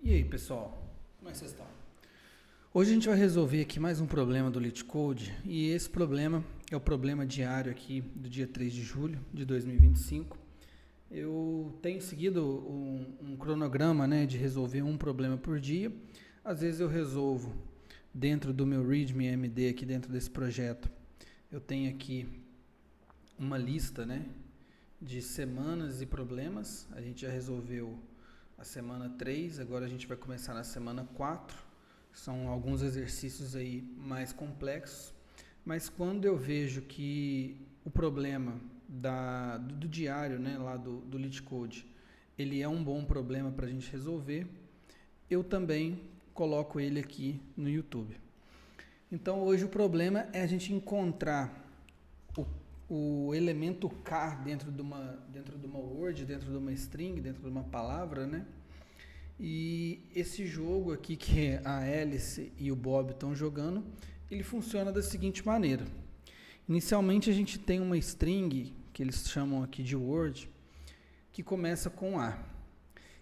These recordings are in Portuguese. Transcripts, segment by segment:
E aí, pessoal? Como é que vocês estão? Hoje a gente vai resolver aqui mais um problema do LeetCode e esse problema é o problema diário aqui do dia 3 de julho de 2025. Eu tenho seguido um cronograma, né, de resolver um problema por dia. Às vezes eu resolvo dentro do meu README aqui dentro desse projeto. Eu tenho aqui uma lista, né, de semanas e problemas. A gente já resolveu a semana 3, agora a gente vai começar na semana 4. São alguns exercícios aí mais complexos, mas quando eu vejo que o problema do diário, né, lá do LeetCode, ele é um bom problema para a gente resolver, eu também coloco ele aqui no YouTube. Então hoje o problema é a gente encontrar o elemento K dentro de uma word, dentro de uma string, dentro de uma palavra, né? E esse jogo aqui que a Alice e o Bob estão jogando, ele funciona da seguinte maneira. Inicialmente a gente tem uma string, que eles chamam aqui de word, que começa com A.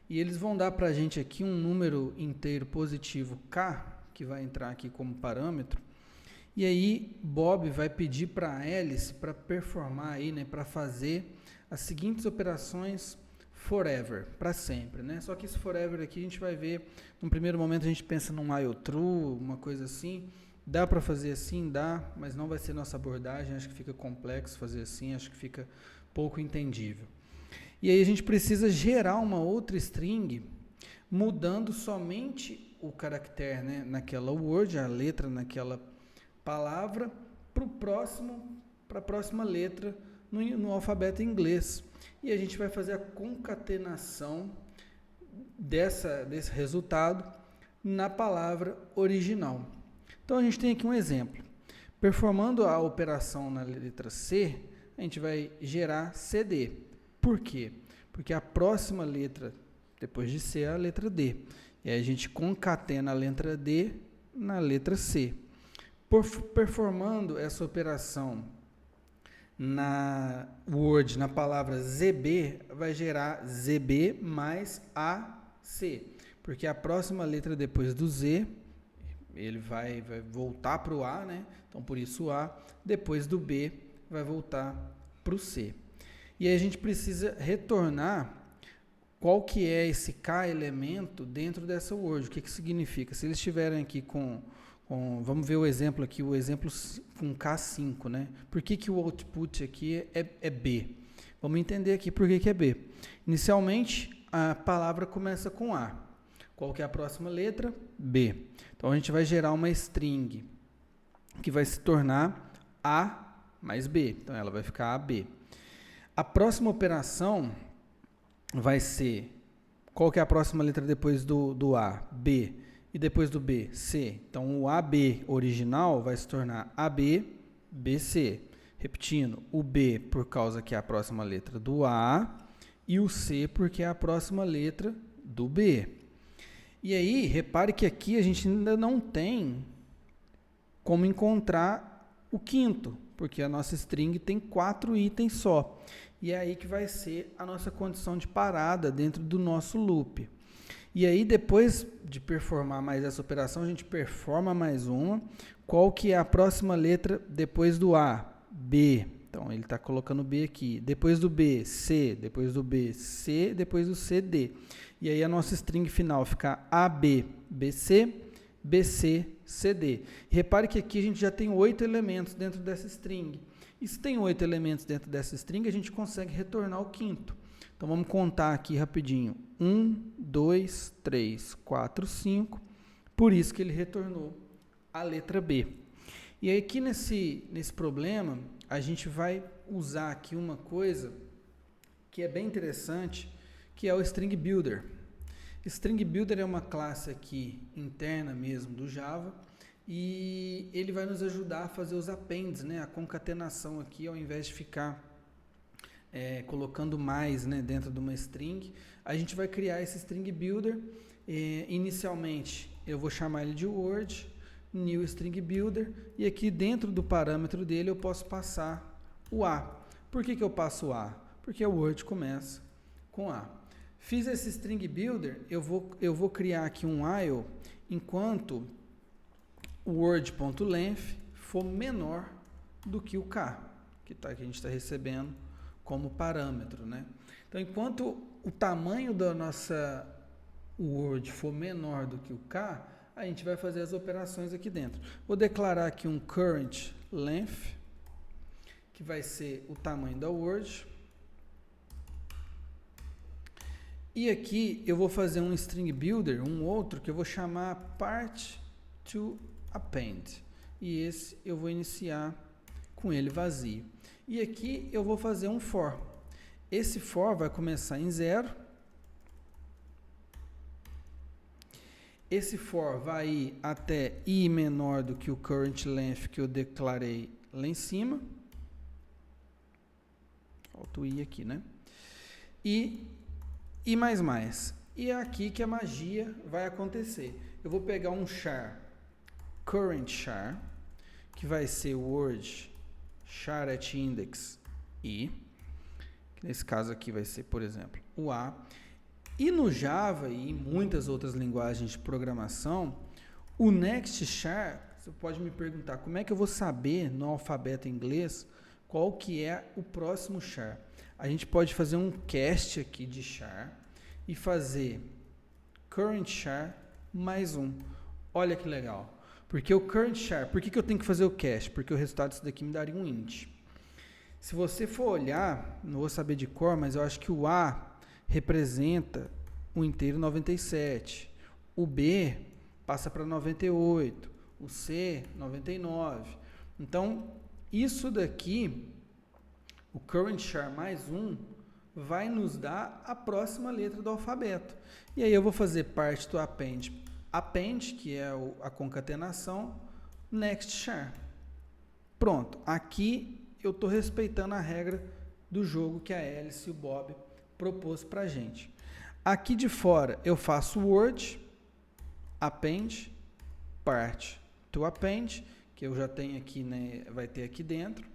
E eles vão dar para a gente aqui um número inteiro positivo K, que vai entrar aqui como parâmetro. E aí Bob vai pedir para a Alice para performar aí, né, para fazer as seguintes operações forever, para sempre, né? Só que esse forever aqui a gente vai ver, no primeiro momento a gente pensa num while true, uma coisa assim. Dá para fazer assim? Dá, mas não vai ser nossa abordagem, acho que fica complexo fazer assim, acho que fica pouco entendível. E aí a gente precisa gerar uma outra string, mudando somente o caractere, né, naquela word, a letra naquela palavra, para a próxima letra no alfabeto inglês. E a gente vai fazer a concatenação desse resultado na palavra original. Então a gente tem aqui um exemplo. Performando a operação na letra C, a gente vai gerar CD. Por quê? Porque a próxima letra depois de C é a letra D. E aí a gente concatena a letra D na letra C. Performando essa operação na word, na palavra ZB, vai gerar ZB mais AC, porque a próxima letra depois do Z, ele vai voltar para o A, né? Então, por isso o A, depois do B, vai voltar para o C. E aí a gente precisa retornar qual que é esse K elemento dentro dessa word. O que significa? Se eles estiverem aqui vamos ver o exemplo aqui, o exemplo com K5, né? Por que o output aqui é B? Vamos entender aqui por que é B. Inicialmente, a palavra começa com A. Qual que é a próxima letra? B. Então, a gente vai gerar uma string que vai se tornar A mais B. Então, ela vai ficar AB. A próxima operação vai ser, qual que é a próxima letra depois do A? B. E depois do B, C. Então, o AB original vai se tornar AB, BC. Repetindo, o B por causa que é a próxima letra do A e o C porque é a próxima letra do B. E aí, repare que aqui a gente ainda não tem como encontrar o quinto, porque a nossa string tem 4 itens só. E é aí que vai ser a nossa condição de parada dentro do nosso loop. E aí, depois de performar mais essa operação, a gente performa mais uma. Qual que é a próxima letra depois do A? B. Então, ele está colocando B aqui. Depois do B, C. Depois do B, C. Depois do C, D. E aí, a nossa string final fica AB, BC, BC, CD. Repare que aqui a gente já tem 8 elementos dentro dessa string. E se tem 8 elementos dentro dessa string, a gente consegue retornar o quinto. Então, vamos contar aqui rapidinho. 1, 2, 3, 4, 5. Por isso que ele retornou a letra B. E aí, aqui nesse problema, a gente vai usar aqui uma coisa que é bem interessante, que é o String Builder. String Builder é uma classe aqui interna mesmo do Java, e ele vai nos ajudar a fazer os appends, né? A concatenação aqui, ao invés de ficar colocando mais, né, dentro de uma string, a gente vai criar esse String Builder. Inicialmente, eu vou chamar ele de word, new String Builder, e aqui dentro do parâmetro dele eu posso passar o A. Por que eu passo o A? Porque o word começa com A. Fiz esse string builder, eu vou criar aqui um while enquanto o word.length for menor do que o k, que a gente está recebendo como parâmetro, né? Então, enquanto o tamanho da nossa word for menor do que o k, a gente vai fazer as operações aqui dentro. Vou declarar aqui um current length, que vai ser o tamanho da word. E aqui eu vou fazer um string builder, um outro, que eu vou chamar part to append. E esse eu vou iniciar com ele vazio. E aqui eu vou fazer um for. Esse for vai começar em 0. Esse for vai ir até i menor do que o current length que eu declarei lá em cima. Falta o i aqui, né? E mais. E é aqui que a magia vai acontecer. Eu vou pegar um char, current char, que vai ser word char at index i, que nesse caso aqui vai ser, por exemplo, o a. E no Java e em muitas outras linguagens de programação, o next char, você pode me perguntar, como é que eu vou saber no alfabeto inglês qual que é o próximo char? A gente pode fazer um cast aqui de char e fazer current char mais um. Olha que legal. Porque o current char, por que eu tenho que fazer o cast? Porque o resultado disso daqui me daria um int. Se você for olhar, não vou saber de cor, mas eu acho que o A representa o inteiro 97. O B passa para 98. O C, 99. Então, isso daqui, o current char mais um, vai nos dar a próxima letra do alfabeto. E aí eu vou fazer part to append, que é a concatenação, next char. Pronto, aqui eu estou respeitando a regra do jogo que a Alice e o Bob propôs para a gente. Aqui de fora eu faço word, append, part to append, que eu já tenho aqui, né, vai ter aqui dentro.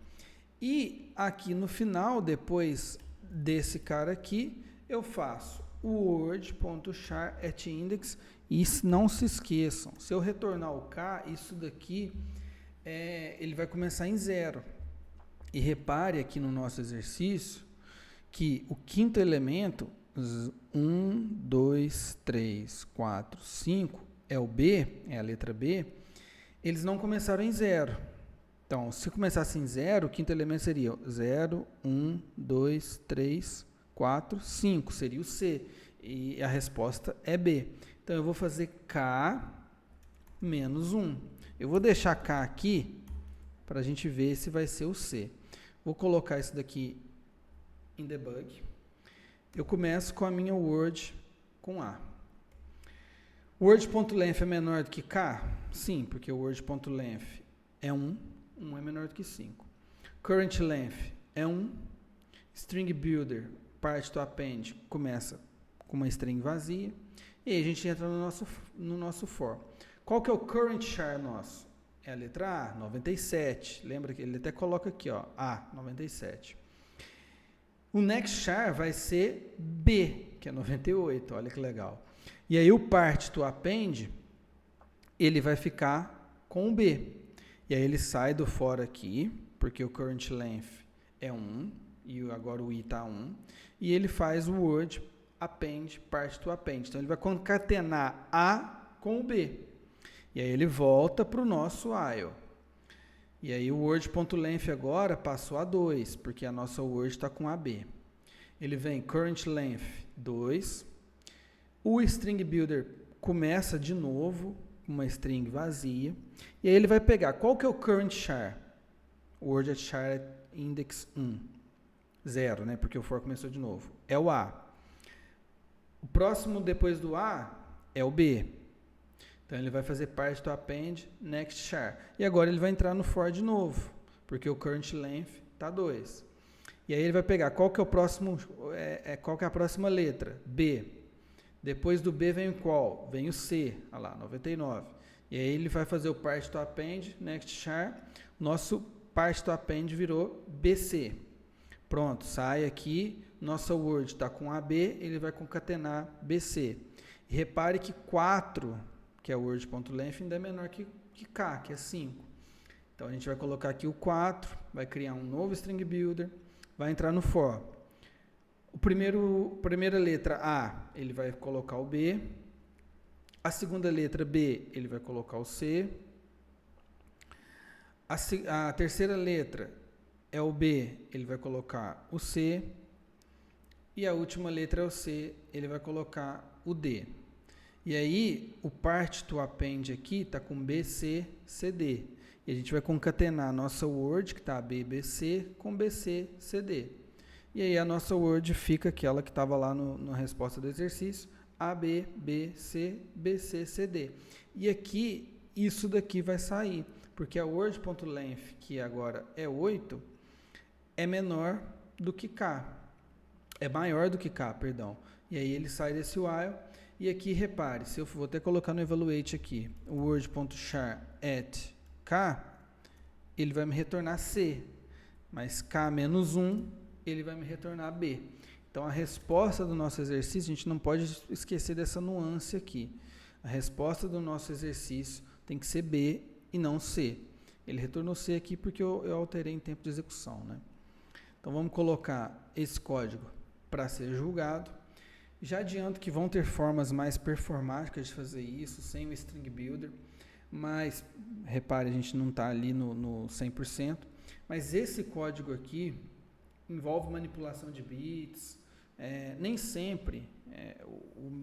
E aqui no final, depois desse cara aqui, eu faço o word.char at index. E não se esqueçam, se eu retornar o k, isso daqui ele vai começar em 0. E repare aqui no nosso exercício que o quinto elemento, 1, 2, 3, 4, 5, é o B, é a letra B, eles não começaram em 0. Então, se começasse em 0, o quinto elemento seria 0, 1, 2, 3, 4, 5, seria o C. E a resposta é B. Então, eu vou fazer K menos 1. Eu vou deixar K aqui para a gente ver se vai ser o C. Vou colocar isso daqui em debug. Eu começo com a minha word com A. Word.length é menor do que K? Sim, porque o word.length é 1. 1 é menor do que 5. Current length é 1. String builder, part to append, começa com uma string vazia. E aí a gente entra no nosso for. Qual que é o current char nosso? É a letra A, 97. Lembra que ele até coloca aqui, ó, A, 97. O next char vai ser B, que é 98. Olha que legal. E aí o part to append, ele vai ficar com o B. E aí ele sai do for aqui, porque o current length é 1, e agora o i está 1. E ele faz o word append, part to append. Então, ele vai concatenar A com o B. E aí ele volta para o nosso while. E aí o word.length agora passou a 2, porque a nossa word está com AB. Ele vem current length 2. O string builder começa de novo com uma string vazia. E aí ele vai pegar, qual que é o current char? Word at char at index 1. 0, né? Porque o for começou de novo. É o A. O próximo depois do A é o B. Então, ele vai fazer part to append, next char. E agora ele vai entrar no for de novo, porque o current length está 2. E aí ele vai pegar, qual que é o próximo, qual que é a próxima letra? B. Depois do B vem o qual? Vem o C, olha lá, 99. E aí ele vai fazer o part to append, next char. Nosso part to append virou BC. Pronto, sai aqui nossa word está com AB, ele vai concatenar BC. E repare que 4, que é o word.length, ainda é menor que K, que é 5. Então, a gente vai colocar aqui o 4, vai criar um novo string builder, vai entrar no for. Primeira letra A, ele vai colocar o B. A segunda letra B, ele vai colocar o C. A terceira letra é o B, ele vai colocar o C. E a última letra é o C, ele vai colocar o D. E aí, o part to append aqui está com B, C, C, D. E a gente vai concatenar a nossa word, que está B, B, C, com B, C, C, D. E aí, a nossa word fica aquela que estava lá na resposta do exercício, A, B, B, C, B, C, C, D. E aqui, isso daqui vai sair, porque a word.length, que agora é 8, é menor do que K. É maior do que K, perdão. E aí, ele sai desse while. E aqui, repare, se eu vou até colocar no evaluate aqui, o word.char at K, ele vai me retornar C, mas K menos 1, ele vai me retornar B. Então, a resposta do nosso exercício, a gente não pode esquecer dessa nuance aqui. A resposta do nosso exercício tem que ser B e não C. Ele retornou C aqui porque eu alterei em tempo de execução, né? Então, vamos colocar esse código para ser julgado. Já adianto que vão ter formas mais performáticas de fazer isso, sem o string builder, mas, repare, a gente não está ali no 100%, mas esse código aqui envolve manipulação de bits, nem sempre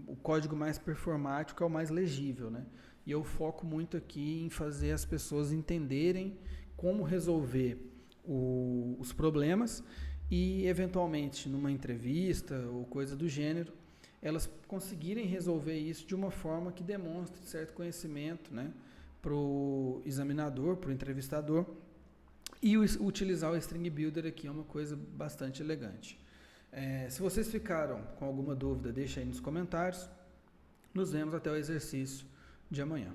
o código mais performático é o mais legível, né? E eu foco muito aqui em fazer as pessoas entenderem como resolver os problemas e, eventualmente, numa entrevista ou coisa do gênero, elas conseguirem resolver isso de uma forma que demonstre certo conhecimento, né, para o examinador, para o entrevistador, e utilizar o string builder aqui é uma coisa bastante elegante. Se vocês ficaram com alguma dúvida, deixa aí nos comentários. Nos vemos até o exercício de amanhã.